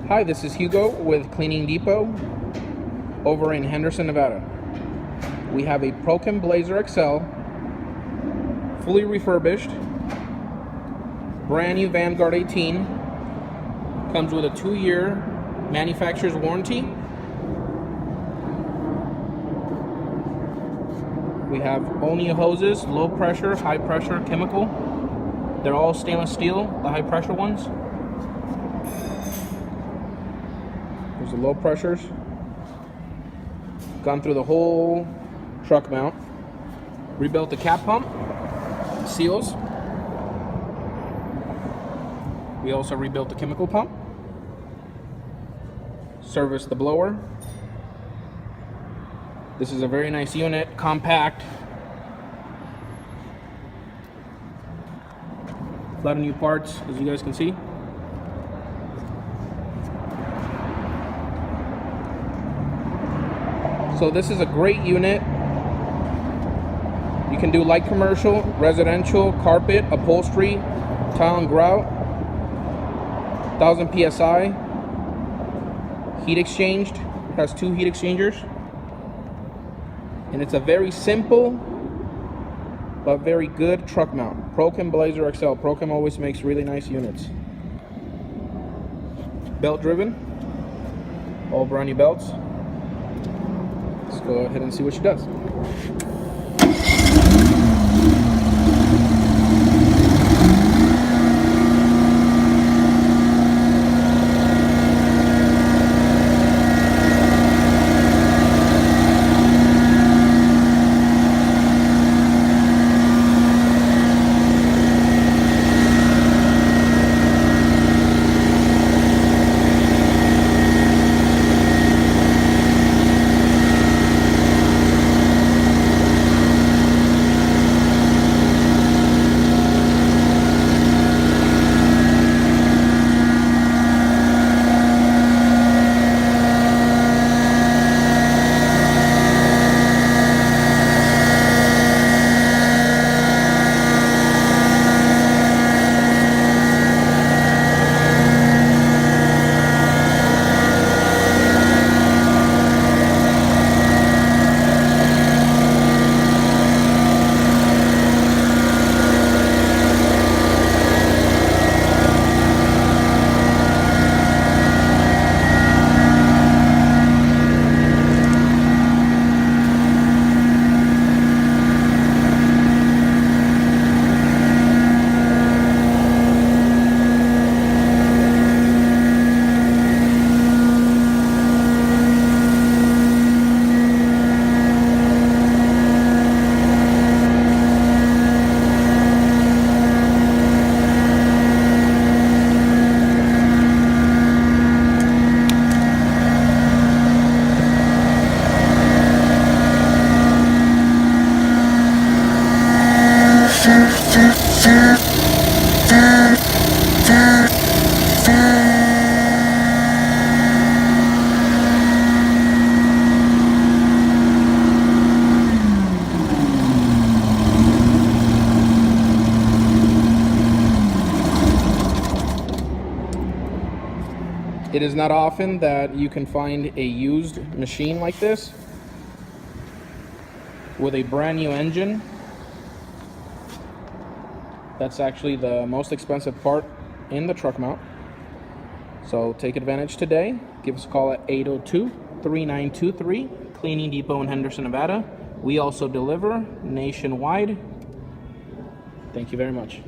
Hi, this is Hugo with Cleaning Depot over in Henderson, Nevada. We have a Prochem Blazer XL, fully refurbished, brand new Vanguard 18, comes with a 2-year manufacturer's warranty. We have only hoses, low pressure, high pressure, chemical. They're all stainless steel, the high pressure ones. There's the low pressures. Gone through the whole truck mount. Rebuilt the cap pump, seals. We also rebuilt the chemical pump. Serviced the blower. This is a very nice unit, compact. A lot of new parts, as you guys can see. So this is a great unit. You can do light commercial, residential, carpet, upholstery, tile and grout, 1000 psi, heat exchanged, has 2 heat exchangers. And it's a very simple but very good truck mount. Prochem Blazer XL. Prochem always makes really nice units. Belt driven, all brand new belts. Let's go ahead and see what she does. It is not often that you can find a used machine like this with a brand new engine. That's actually the most expensive part in the truck mount. So take advantage today. Give us a call at 802-3923, Cleaning Depot in Henderson, Nevada. We also deliver nationwide. Thank you very much.